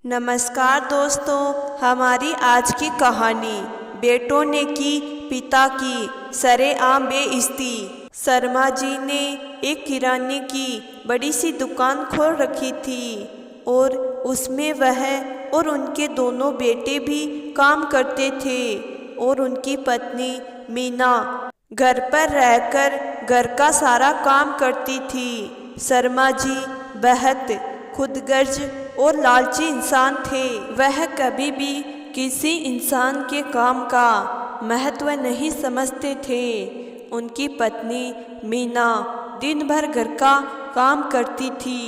नमस्कार दोस्तों, हमारी आज की कहानी बेटों ने की पिता की सरेआम बेइज्जती। शर्मा जी ने एक किराने की बड़ी सी दुकान खोल रखी थी और उसमें वह और उनके दोनों बेटे भी काम करते थे और उनकी पत्नी मीना घर पर रहकर घर का सारा काम करती थी। शर्मा जी बेहद खुदगर्ज और लालची इंसान थे। वह कभी भी किसी इंसान के काम का महत्व नहीं समझते थे। उनकी पत्नी मीना दिन भर घर का काम करती थी।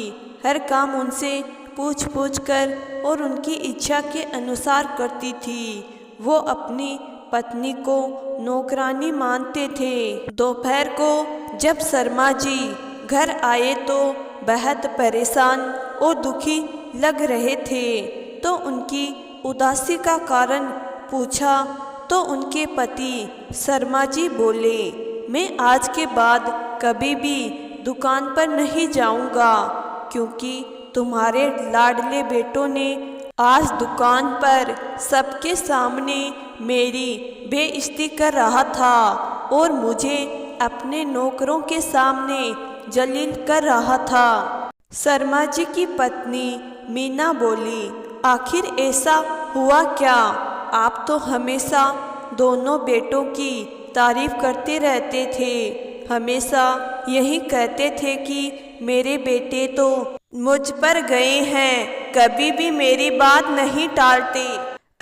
हर काम उनसे पूछ पूछ कर और उनकी इच्छा के अनुसार करती थी। वो अपनी पत्नी को नौकरानी मानते थे। दोपहर को जब शर्मा जी घर आए तो बेहद परेशान और दुखी लग रहे थे, तो उनकी उदासी का कारण पूछा तो उनके पति शर्मा जी बोले, मैं आज के बाद कभी भी दुकान पर नहीं जाऊंगा, क्योंकि तुम्हारे लाडले बेटों ने आज दुकान पर सबके सामने मेरी बेइज्जती कर रहा था और मुझे अपने नौकरों के सामने जलील कर रहा था। शर्मा जी की पत्नी मीना बोली, आखिर ऐसा हुआ क्या? आप तो हमेशा दोनों बेटों की तारीफ करते रहते थे, हमेशा यही कहते थे कि मेरे बेटे तो मुझ पर गए हैं, कभी भी मेरी बात नहीं टालते।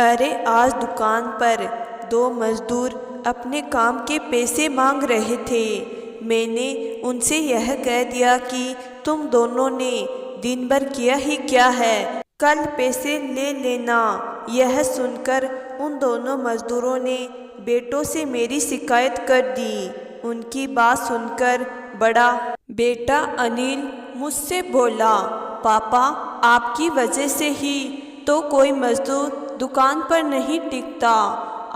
अरे आज दुकान पर दो मजदूर अपने काम के पैसे मांग रहे थे। मैंने उनसे यह कह दिया कि तुम दोनों ने दिन भर किया ही क्या है, कल पैसे ले लेना। यह सुनकर उन दोनों मजदूरों ने बेटों से मेरी शिकायत कर दी। उनकी बात सुनकर बड़ा बेटा अनिल मुझसे बोला, पापा आपकी वजह से ही तो कोई मजदूर दुकान पर नहीं टिकता।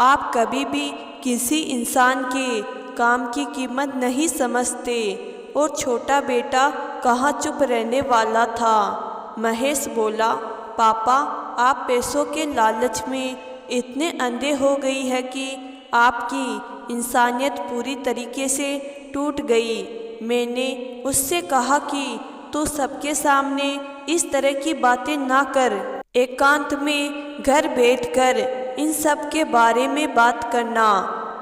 आप कभी भी किसी इंसान के काम की कीमत नहीं समझते। और छोटा बेटा कहाँ चुप रहने वाला था। महेश बोला, पापा आप पैसों के लालच में इतने अंधे हो गई है कि आपकी इंसानियत पूरी तरीके से टूट गई। मैंने उससे कहा कि तू सबके सामने इस तरह की बातें ना कर, एकांत में घर बैठकर इन सब के बारे में बात करना।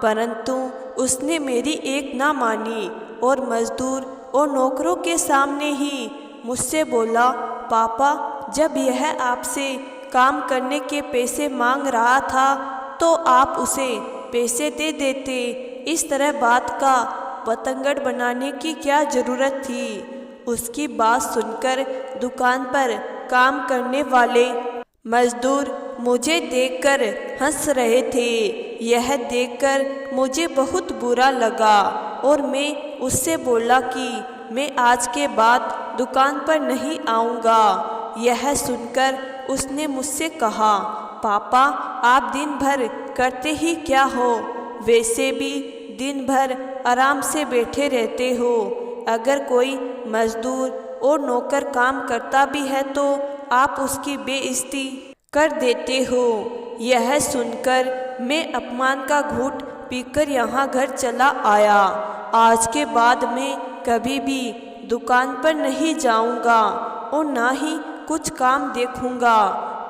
परंतु उसने मेरी एक ना मानी और मजदूर और नौकरों के सामने ही मुझसे बोला, पापा जब यह आपसे काम करने के पैसे मांग रहा था तो आप उसे पैसे दे देते। इस तरह बात का बतंगड़ बनाने की क्या ज़रूरत थी। उसकी बात सुनकर दुकान पर काम करने वाले मजदूर मुझे देखकर हंस रहे थे। यह देखकर मुझे बहुत बुरा लगा और मैं उससे बोला कि मैं आज के बाद दुकान पर नहीं आऊँगा। यह सुनकर उसने मुझसे कहा, पापा आप दिन भर करते ही क्या हो? वैसे भी दिन भर आराम से बैठे रहते हो। अगर कोई मजदूर और नौकर काम करता भी है तो आप उसकी बेइज्जती कर देते हो। यह सुनकर मैं अपमान का घूंट पीकर यहाँ घर चला आया। आज के बाद मैं कभी भी दुकान पर नहीं जाऊँगा और ना ही कुछ काम देखूँगा।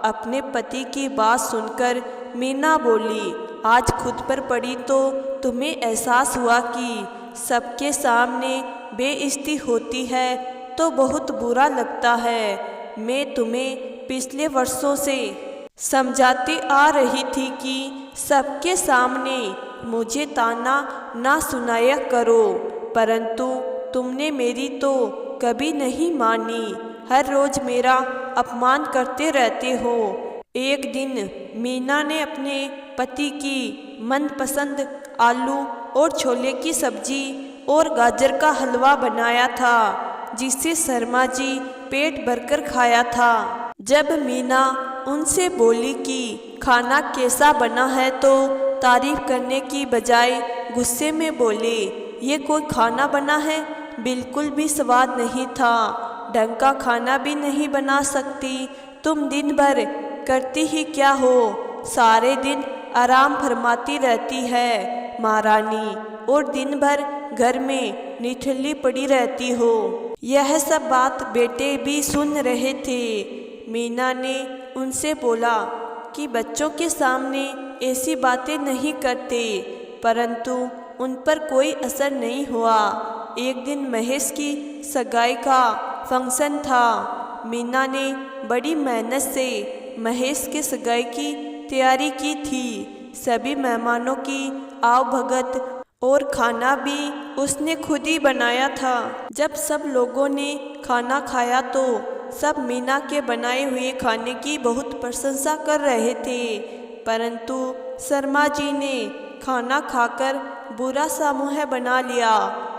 अपने पति की बात सुनकर मीना बोली, आज खुद पर पड़ी तो तुम्हें एहसास हुआ कि सबके सामने बेइज्जती होती है तो बहुत बुरा लगता है। मैं तुम्हें पिछले वर्षों से समझाती आ रही थी कि सबके सामने मुझे ताना ना सुनाया करो, परंतु तुमने मेरी तो कभी नहीं मानी। हर रोज मेरा अपमान करते रहते हो। एक दिन मीना ने अपने पति की मनपसंद आलू और छोले की सब्जी और गाजर का हलवा बनाया था, जिसे शर्मा जी पेट भरकर खाया था। जब मीना उनसे बोली कि खाना कैसा बना है तो तारीफ करने की बजाय गुस्से में बोले, ये कोई खाना बना है? बिल्कुल भी स्वाद नहीं था, ढंग का खाना भी नहीं बना सकती तुम दिन भर करती ही क्या हो? सारे दिन आराम फरमाती रहती है महारानी और दिन भर घर में निठल्ली पड़ी रहती हो। यह सब बात बेटे भी सुन रहे थे। मीना ने उनसे बोला कि बच्चों के सामने ऐसी बातें नहीं करते, परंतु उन पर कोई असर नहीं हुआ। एक दिन महेश की सगाई का फंक्शन था। मीना ने बड़ी मेहनत से महेश के सगाई की तैयारी की थी। सभी मेहमानों की आवभगत और खाना भी उसने खुद ही बनाया था। जब सब लोगों ने खाना खाया तो सब मीना के बनाए हुए खाने की बहुत प्रशंसा कर रहे थे, परंतु शर्मा जी ने खाना खाकर बुरा सा मुँह बना लिया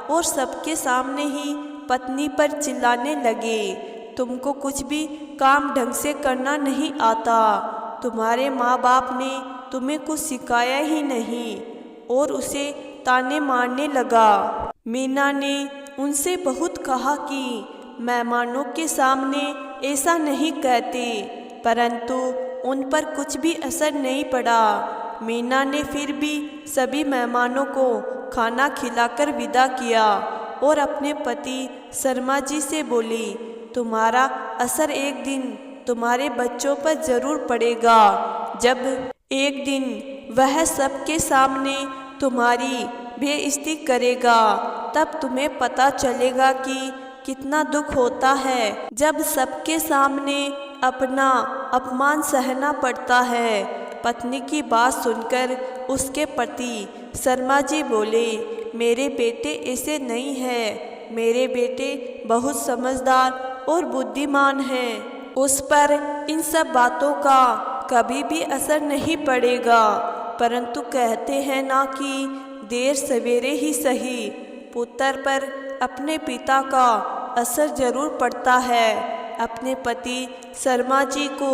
और सबके सामने ही पत्नी पर चिल्लाने लगे, तुमको कुछ भी काम ढंग से करना नहीं आता, तुम्हारे माँ बाप ने तुम्हें कुछ सिखाया ही नहीं, और उसे ताने मारने लगा। मीना ने उनसे बहुत कहा कि मेहमानों के सामने ऐसा नहीं कहते, परंतु उन पर कुछ भी असर नहीं पड़ा। मीना ने फिर भी सभी मेहमानों को खाना खिलाकर विदा किया और अपने पति शर्मा जी से बोली, तुम्हारा असर एक दिन तुम्हारे बच्चों पर ज़रूर पड़ेगा। जब एक दिन वह सबके सामने तुम्हारी बेइज्जती करेगा, तब तुम्हें पता चलेगा कि कितना दुख होता है जब सबके सामने अपना अपमान सहना पड़ता है। पत्नी की बात सुनकर उसके पति शर्मा जी बोले, मेरे बेटे ऐसे नहीं हैं, मेरे बेटे बहुत समझदार और बुद्धिमान हैं, उस पर इन सब बातों का कभी भी असर नहीं पड़ेगा। परंतु कहते हैं ना कि देर सवेरे ही सही, पुत्र पर अपने पिता का असर जरूर पड़ता है। अपने पति शर्मा जी को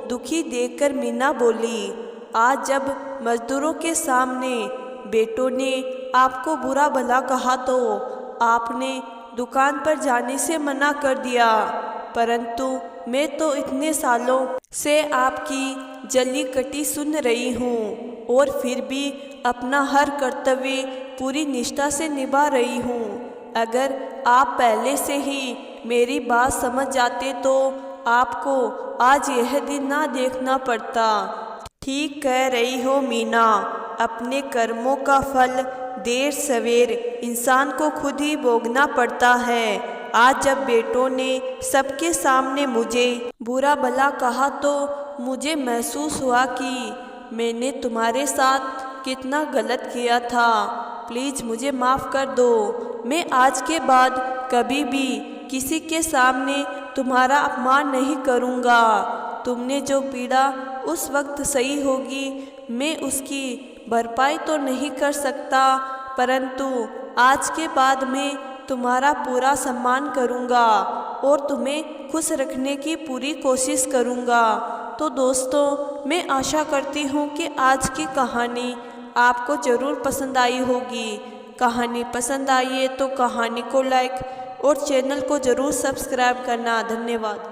दुखी देखकर मीना बोली, आज जब मजदूरों के सामने बेटों ने आपको बुरा भला कहा तो आपने दुकान पर जाने से मना कर दिया, परंतु मैं तो इतने सालों से आपकी जली कटी सुन रही हूँ और फिर भी अपना हर कर्तव्य पूरी निष्ठा से निभा रही हूँ। अगर आप पहले से ही मेरी बात समझ जाते तो आपको आज यह दिन ना देखना पड़ता। ठीक कह रही हो मीना, अपने कर्मों का फल देर सवेर इंसान को खुद ही भोगना पड़ता है। आज जब बेटों ने सबके सामने मुझे बुरा भला कहा तो मुझे महसूस हुआ कि मैंने तुम्हारे साथ कितना गलत किया था। प्लीज़ मुझे माफ़ कर दो। मैं आज के बाद कभी भी किसी के सामने तुम्हारा अपमान नहीं करूँगा। तुमने जो पीड़ा उस वक्त सही होगी, मैं उसकी भरपाई तो नहीं कर सकता, परंतु आज के बाद मैं तुम्हारा पूरा सम्मान करूँगा और तुम्हें खुश रखने की पूरी कोशिश करूँगा। तो दोस्तों, मैं आशा करती हूँ कि आज की कहानी आपको ज़रूर पसंद आई होगी। कहानी पसंद आई है तो कहानी को लाइक और चैनल को ज़रूर सब्सक्राइब करना। धन्यवाद।